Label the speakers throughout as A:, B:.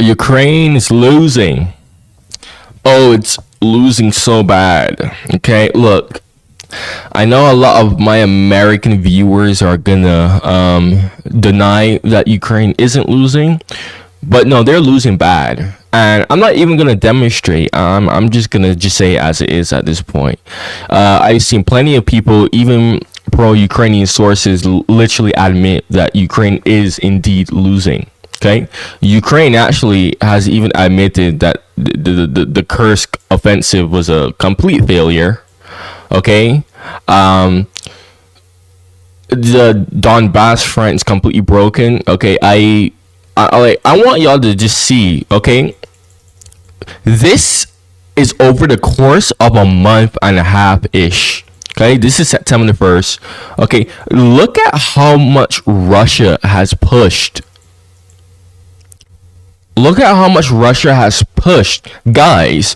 A: Ukraine is losing. Oh, it's losing so bad. Okay, look, I know a lot of my American viewers are gonna deny that Ukraine isn't losing, but no, they're losing bad. And I'm not even gonna demonstrate. I'm just gonna just say it as it is at this point. I've seen plenty of people, even pro-Ukrainian sources, literally admit that Ukraine is indeed losing. Okay, Ukraine actually has even admitted that the Kursk offensive was a complete failure. Okay, the Donbass front is completely broken. Okay, I want y'all to just see. Okay, this is over the course of a month and a half ish. Okay, this is September the 1st. Okay, look at how much Russia has pushed. Look at how much Russia has pushed, guys.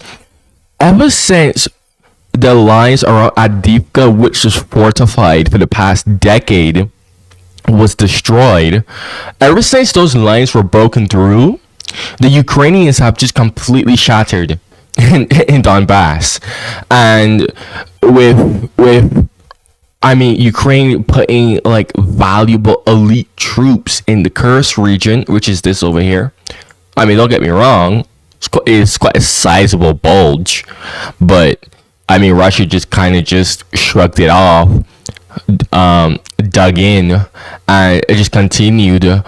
A: Ever since the lines around Adivka, which was fortified for the past decade, was destroyed, ever since those lines were broken through, the Ukrainians have just completely shattered in Donbass. And with I mean, Ukraine putting like valuable elite troops in the Kursk region, which is this over here. I mean, don't get me wrong, it's quite a sizable bulge, but I mean, Russia just kind of just shrugged it off, dug in, and it just continued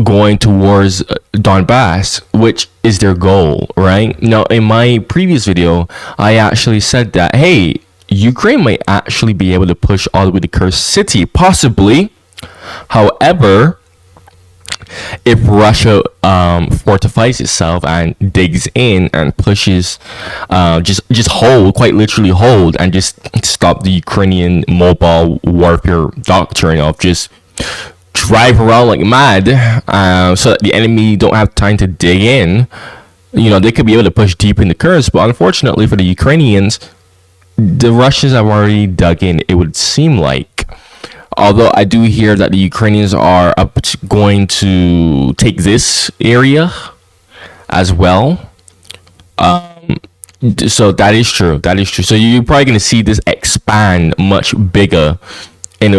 A: going towards Donbass, which is their goal, right? Now, in my previous video, I actually said that, hey, Ukraine might actually be able to push all the way to Kursk City, possibly. However, if Russia fortifies itself and digs in and pushes, just hold, quite literally hold, and just stop the Ukrainian mobile warfare doctrine of just drive around like mad, so that the enemy don't have time to dig in, they could be able to push deep into Kursk. But unfortunately for the Ukrainians, the Russians have already dug in, it would seem like. Although I do hear that the Ukrainians are going to take this area as well. So that is true. That is true. So you're probably going to see this expand much bigger in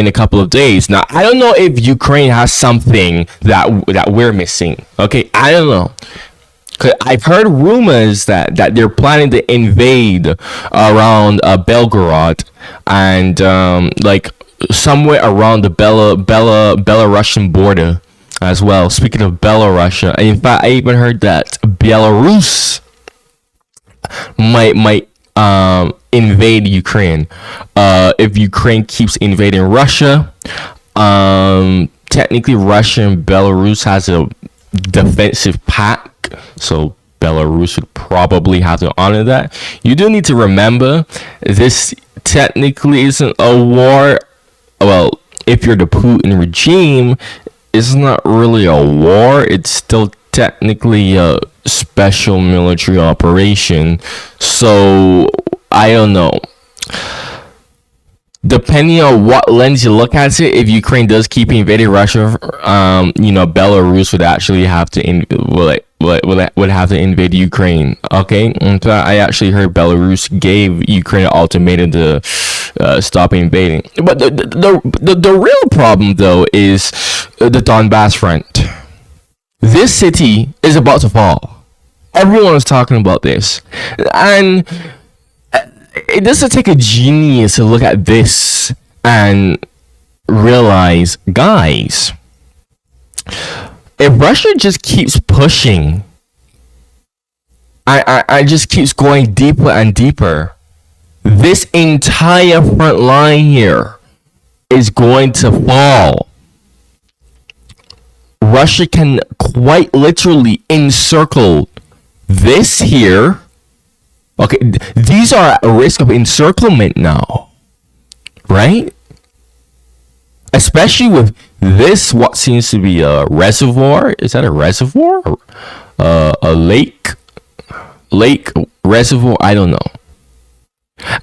A: a couple of days. Now, I don't know if Ukraine has something that we're missing. Okay, I don't know. Cause I've heard rumors that they're planning to invade around Belgorod and like somewhere around the Belarusian border as well. Speaking of Belarus, in fact, I even heard that Belarus might invade Ukraine. If Ukraine keeps invading Russia, technically Russia and Belarus has a defensive pact, so Belarus would probably have to honor that. You do need to remember, this technically isn't a war. Well, if you're the Putin regime, it's not really a war. It's still technically a special military operation. So I don't know. Depending on what lens you look at it, if Ukraine does keep invading Russia, Belarus would actually have to would have to invade Ukraine. Okay, in fact, I actually heard Belarus gave Ukraine an ultimatum to stop invading. But the real problem though is the Donbass front. This city is about to fall. Everyone is talking about this, and it doesn't take a genius to look at this and realize, guys, if Russia just keeps pushing, I just keeps going deeper and deeper, this entire front line here is going to fall. Russia can quite literally encircle this here. Okay, these are at risk of encirclement now, right? Especially with this, what seems to be a reservoir. Is that a reservoir? A lake reservoir? I don't know.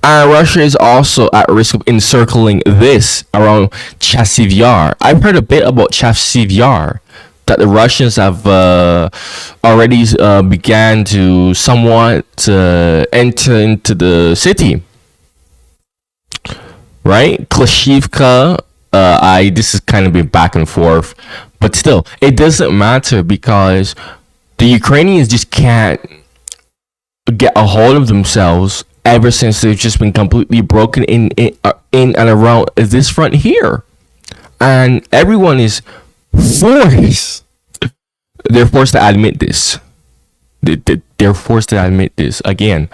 A: And Russia is also at risk of encircling this around Chasiv Yar. I've heard a bit about Chasiv Yar. that the Russians have already began to somewhat enter into the city, right? Klashivka, I this is kind of been back and forth, but still, it doesn't matter because the Ukrainians just can't get a hold of themselves ever since they've just been completely broken in and around this front here, and everyone is forced. They're forced to admit this. They're forced to admit this again.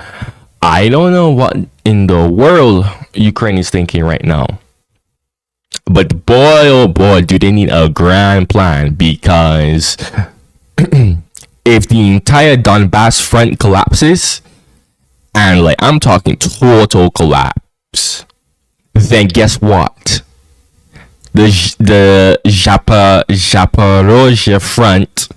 A: I don't know what in the world Ukraine is thinking right now. But boy, oh boy, do they need a grand plan, because if the entire Donbass front collapses, and like I'm talking total collapse, then guess what? The Zaporozhye front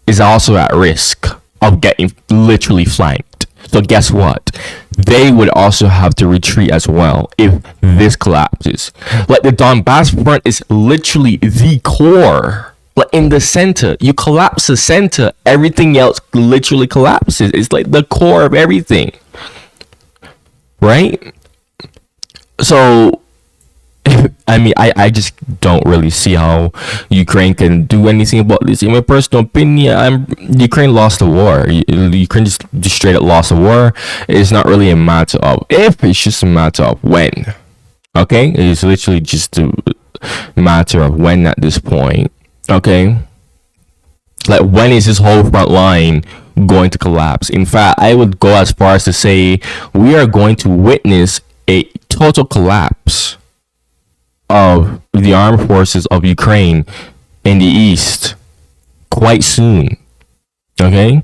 A: is also at risk of getting literally flanked. So guess what? They would also have to retreat as well if this collapses. Like the Donbass front is literally the core. Like in the center, you collapse the center, everything else literally collapses. It's like the core of everything, right? So I mean, I just don't really see how Ukraine can do anything about this. In my personal opinion, Ukraine lost the war. Ukraine just straight up lost the war. It's not really a matter of if, it's just a matter of when. Okay? It's literally just a matter of when at this point. Okay? Like, when is this whole front line going to collapse? In fact, I would go as far as to say we are going to witness a total collapse of the armed forces of Ukraine in the east quite soon. Okay?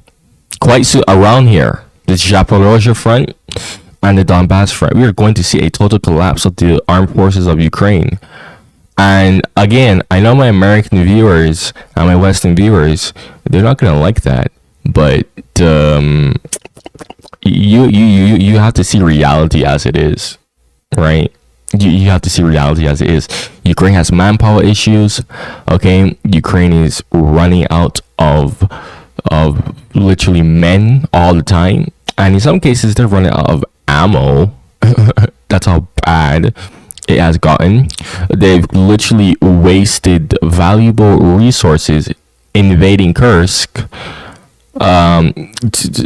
A: Quite soon, around here, the Zaporozhye front and the Donbass front, we are going to see a total collapse of the armed forces of Ukraine. And again, I know my American viewers and my Western viewers, they're not gonna like that, but you have to see reality as it is, right? You have to see reality as it is. Ukraine has manpower issues. Okay, Ukraine is running out of literally men all the time, and in some cases they're running out of ammo. That's how bad it has gotten. They've literally wasted valuable resources invading Kursk,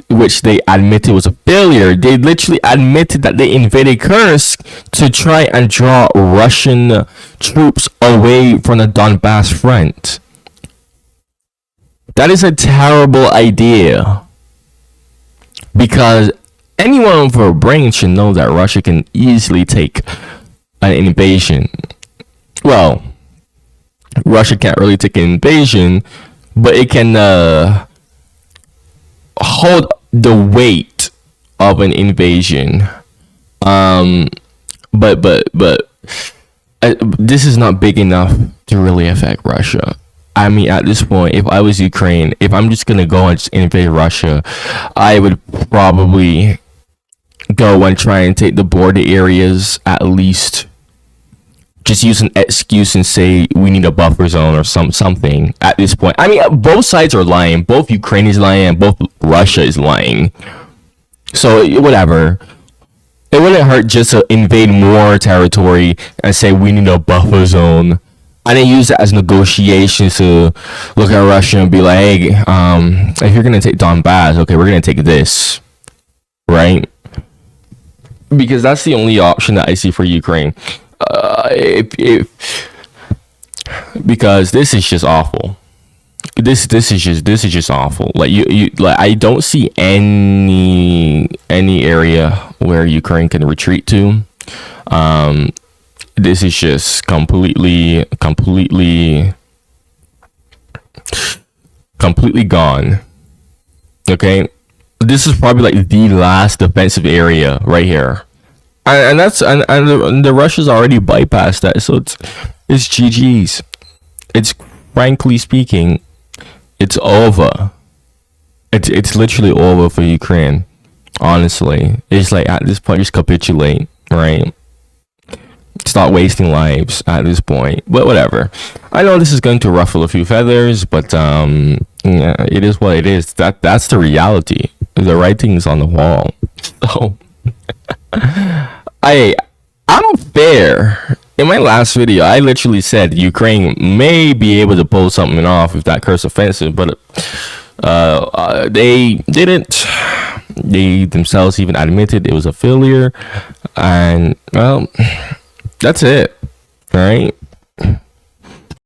A: which they admitted was a failure. They literally admitted that they invaded Kursk to try and draw Russian troops away from the Donbass front. That is a terrible idea, because anyone with a brain should know that Russia can easily take an invasion. Well, Russia can't really take an invasion, but it can hold the weight of an invasion. But this is not big enough to really affect Russia. I mean, at this point, if I was Ukraine, if I'm just gonna go and just invade Russia, I would probably go and try and take the border areas at least. Just use an excuse and say we need a buffer zone or something at this point. I mean, both sides are lying. Both Ukraine is lying and both Russia is lying. So whatever. It wouldn't hurt just to invade more territory and say we need a buffer zone. I didn't use it as negotiations to look at Russia and be like, hey, if you're gonna take Donbass, okay, we're gonna take this, right? Because that's the only option that I see for Ukraine. Because this is just awful. This is just awful. Like you like, I don't see any area where Ukraine can retreat to. This is just completely gone. Okay, this is probably like the last defensive area right here, and that's and the Russians already bypassed that, so it's GG's. It's, frankly speaking, it's over. It's literally over for Ukraine. Honestly, it's like at this point, just capitulate, right? stop wasting lives at this point. But whatever. I know this is going to ruffle a few feathers, but yeah, it is what it is. That's the reality. The writing's on the wall. So I I'm fair. In my last video, I literally said Ukraine may be able to pull something off with that curse offensive, but they didn't. They themselves even admitted it was a failure, and well, that's it. All right.